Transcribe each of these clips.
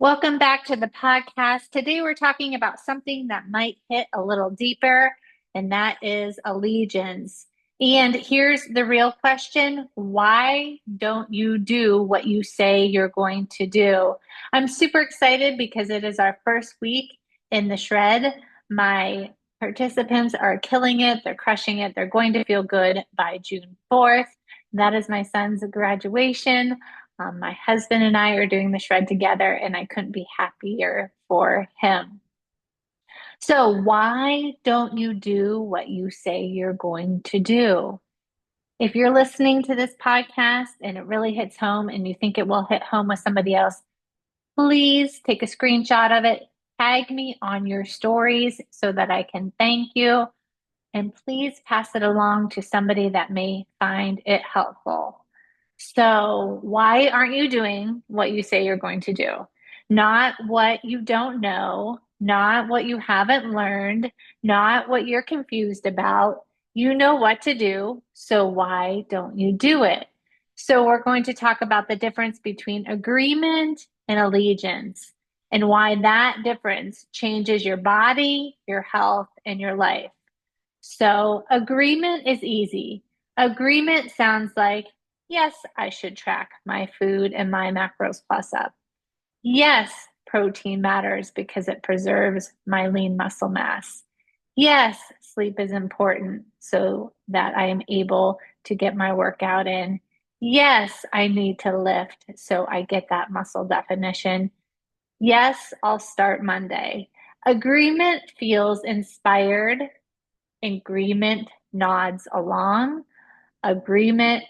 Welcome back to the podcast. Today we're talking about something that might hit a little deeper, and that is allegiance. And here's the real question. Why don't you do what you say you're going to do? I'm super excited because it is our first week in the shred. My participants are killing it. They're crushing it. They're going to feel good by June 4th. That is my son's graduation. My husband and I are doing the shred together, and I couldn't be happier for him. So, why don't you do what you say you're going to do? If you're listening to this podcast and it really hits home and you think it will hit home with somebody else, please take a screenshot of it, tag me on your stories so that I can thank you, and please pass it along to somebody that may find it helpful. So, why aren't you doing what you say you're going to do? Not what you don't know, not what you haven't learned, not what you're confused about. You know what to do, so why don't you do it? So, we're going to talk about the difference between agreement and allegiance and why that difference changes your body, your health, and your life. So, agreement is easy. Agreement sounds like, yes, I should track my food and my macros plus up. Yes, protein matters because it preserves my lean muscle mass. Yes, sleep is important so that I am able to get my workout in. Yes, I need to lift so I get that muscle definition. Yes, I'll start Monday. Agreement feels inspired. Agreement nods along. Agreement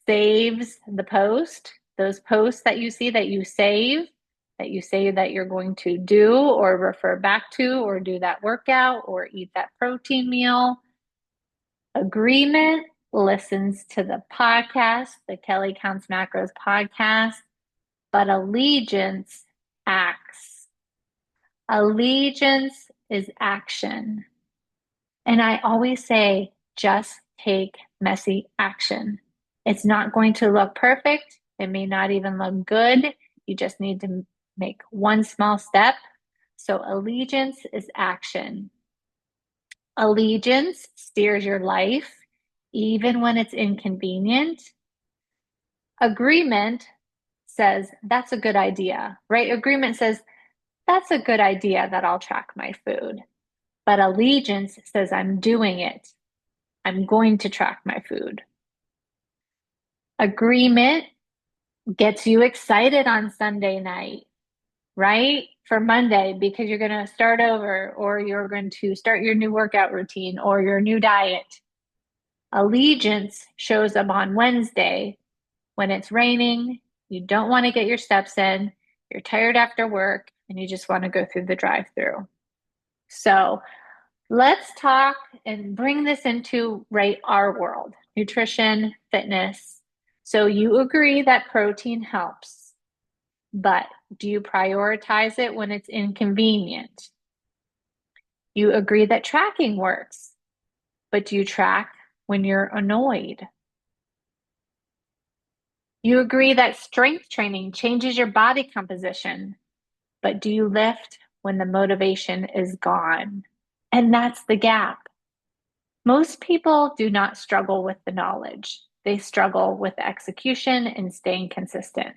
saves the post. Those posts that you see that you save, that you say that you're going to do or refer back to or do that workout or eat that protein meal. Agreement listens to the podcast, the Kelly Counts Macros podcast, but allegiance acts. Allegiance is action. And I always say, just take messy action. It's not going to look perfect. It may not even look good. You just need to make one small step. So, allegiance is action. Allegiance steers your life, even when it's inconvenient. Agreement says, that's a good idea, right? Agreement says, that's a good idea that I'll track my food. But allegiance says, I'm doing it. I'm going to track my food. Agreement gets you excited on Sunday night, right? For Monday, because you're going to start over or you're going to start your new workout routine or your new diet. Allegiance shows up on Wednesday when it's raining, you don't want to get your steps in, you're tired after work, and you just want to go through the drive-through. So, let's talk and bring this into our world, nutrition, fitness. So you agree that protein helps, but do you prioritize it when it's inconvenient? You agree that tracking works, but do you track when you're annoyed? You agree that strength training changes your body composition, but do you lift when the motivation is gone? And that's the gap. Most people do not struggle with the knowledge. They struggle with the execution and staying consistent.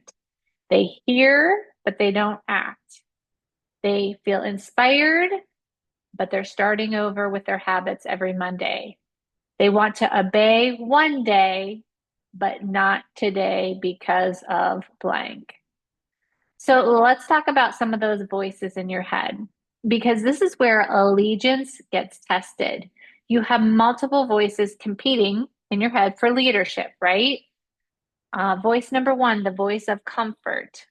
They hear, but they don't act. They feel inspired, but they're starting over with their habits every Monday. They want to obey one day, but not today because of blank. So let's talk about some of those voices in your head, because this is where allegiance gets tested. You have multiple voices competing in your head for leadership, right? Voice number one, the voice of comfort.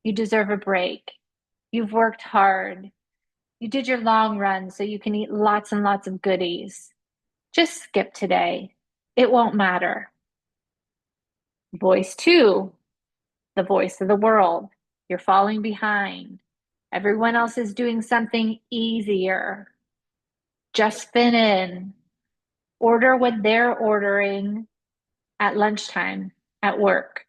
You deserve a break. You've worked hard. You did your long run so you can eat lots and lots of goodies. Just skip today. It won't matter. Voice two, the voice of the world. You're falling behind. Everyone else is doing something easier. Just fit in. Order what they're ordering at lunchtime at work.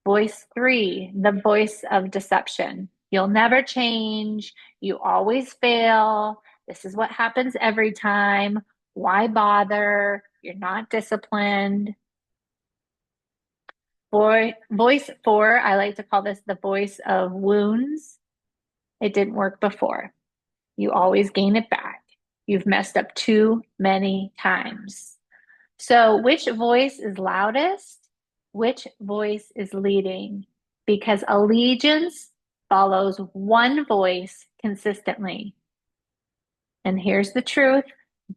Voice three, the voice of deception. You'll never change. You always fail. This is what happens every time. Why bother? You're not disciplined. Voice four, I like to call this the voice of wounds. It didn't work before. You always gain it back. You've messed up too many times. So, which voice is loudest? Which voice is leading? Because allegiance follows one voice consistently. And here's the truth: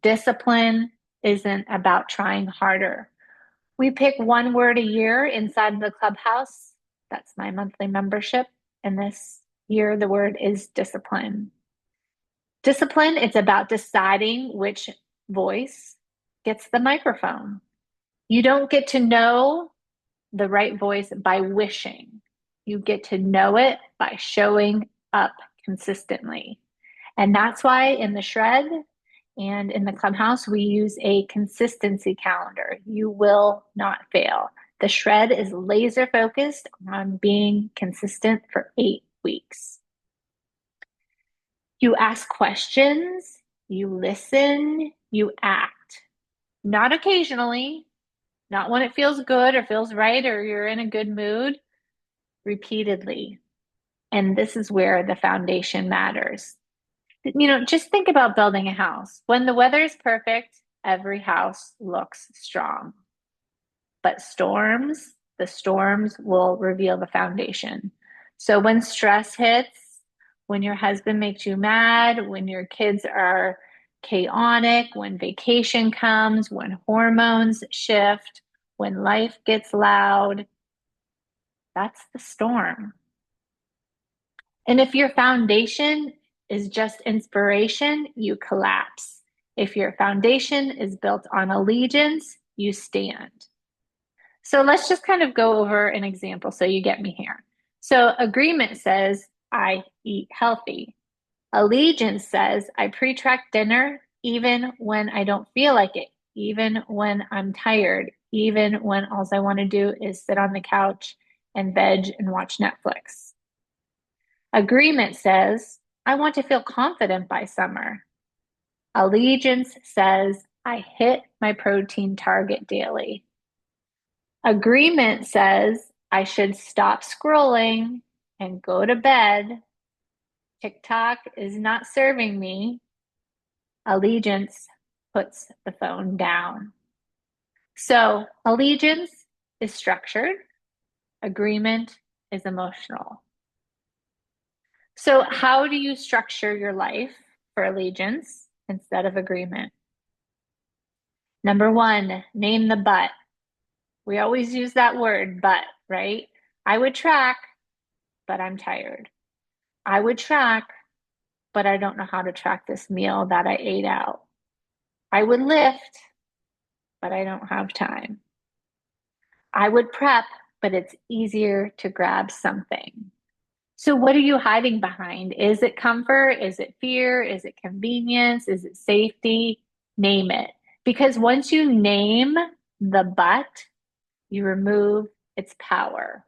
discipline isn't about trying harder. We pick one word a year inside of the clubhouse. That's my monthly membership. And this year, the word is discipline. Discipline, it's about deciding which voice gets the microphone. You don't get to know the right voice by wishing. You get to know it by showing up consistently. And that's why in the shred and in the clubhouse, we use a consistency calendar. You will not fail. The shred is laser focused on being consistent for 8 weeks. You ask questions, you listen, you act. Not occasionally, not when it feels good or feels right or you're in a good mood, repeatedly. And this is where the foundation matters. Just think about building a house. When the weather is perfect, every house looks strong. But the storms will reveal the foundation. So when stress hits, when your husband makes you mad, when your kids are chaotic, when vacation comes, when hormones shift, when life gets loud, that's the storm. And if your foundation is just inspiration, you collapse. If your foundation is built on allegiance, you stand. So let's just kind of go over an example so you get me here. So agreement says, I eat healthy. Allegiance says, I pre-track dinner even when I don't feel like it, even when I'm tired, even when all I want to do is sit on the couch and veg and watch Netflix. Agreement says, I want to feel confident by summer. Allegiance says, I hit my protein target daily. Agreement says, I should stop scrolling and go to bed. TikTok is not serving me. Allegiance puts the phone down. So, allegiance is structured, agreement is emotional. So, how do you structure your life for allegiance instead of agreement? Number one, name the but. We always use that word, but, right? I would track, but I'm tired. I would track, but I don't know how to track this meal that I ate out. I would lift, but I don't have time. I would prep, but it's easier to grab something. So, what are you hiding behind? Is it comfort? Is it fear? Is it convenience? Is it safety? Name it. Because once you name the but, you remove its power.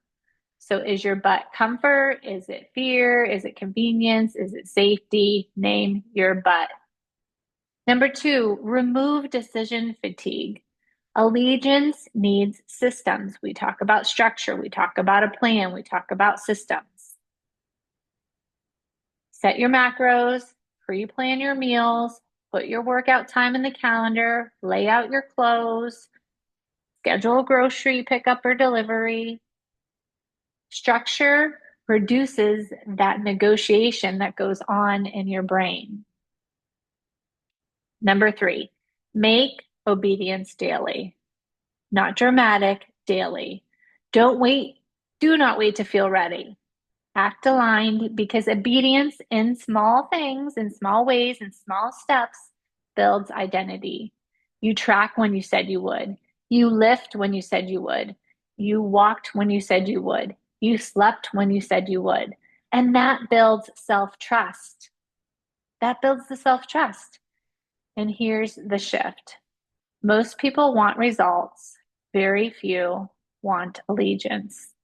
So, is your but comfort? Is it fear? Is it convenience? Is it safety? Name your but. Number two, remove decision fatigue. Allegiance needs systems. We talk about structure, we talk about a plan, we talk about systems. Set your macros, pre-plan your meals, put your workout time in the calendar, lay out your clothes, schedule grocery pickup or delivery. Structure reduces that negotiation that goes on in your brain. Number three, make obedience daily, not dramatic, daily. Don't wait. Do not wait to feel ready. Act aligned because obedience in small things, in small ways, in small steps builds identity. You track when you said you would. You lift when you said you would. You walked when you said you would. You slept when you said you would. And that builds self-trust. That builds the self-trust. And here's the shift. Most people want results. Very few want allegiance.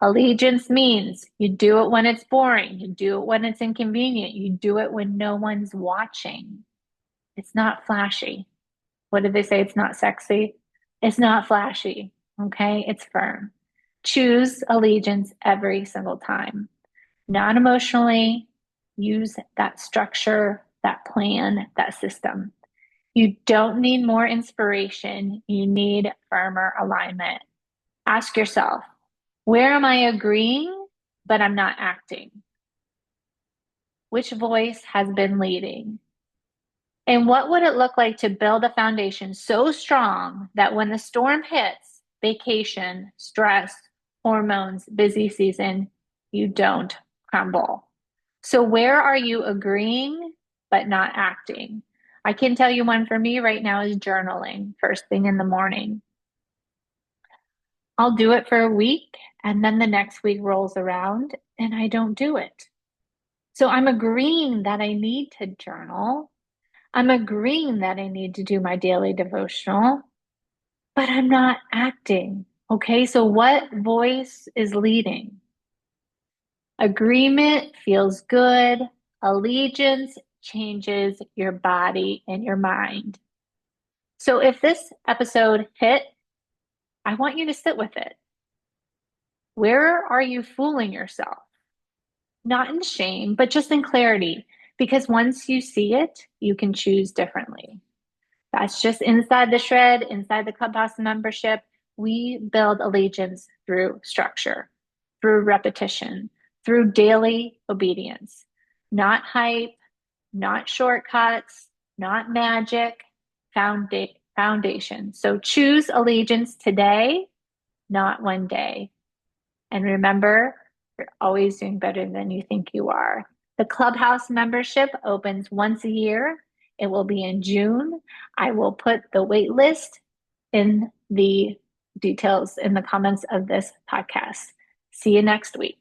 Allegiance means you do it when it's boring, you do it when it's inconvenient, you do it when no one's watching. It's not flashy. What did they say? It's not sexy. It's not flashy. Okay. It's firm. Choose allegiance every single time. Non emotionally, use that structure, that plan, that system. You don't need more inspiration. You need firmer alignment. Ask yourself, where am I agreeing, but I'm not acting? Which voice has been leading? And what would it look like to build a foundation so strong that when the storm hits, vacation, stress, hormones, busy season, you don't crumble? So, where are you agreeing but not acting? I can tell you one for me right now is journaling first thing in the morning. I'll do it for a week and then the next week rolls around and I don't do it. So, I'm agreeing that I need to journal. I'm agreeing that I need to do my daily devotional, but I'm not acting. Okay, so what voice is leading? Agreement feels good. Allegiance changes your body and your mind. So if this episode hit, I want you to sit with it. Where are you fooling yourself? Not in shame, but just in clarity. Because once you see it, you can choose differently. That's just inside the shred, inside the clubhouse membership. We build allegiance through structure, through repetition, through daily obedience, not hype, not shortcuts, not magic, foundation. So choose allegiance today, not one day. And remember, you're always doing better than you think you are. The Clubhouse membership opens once a year. It will be in June. I will put the wait list in the details in the comments of this podcast. See you next week.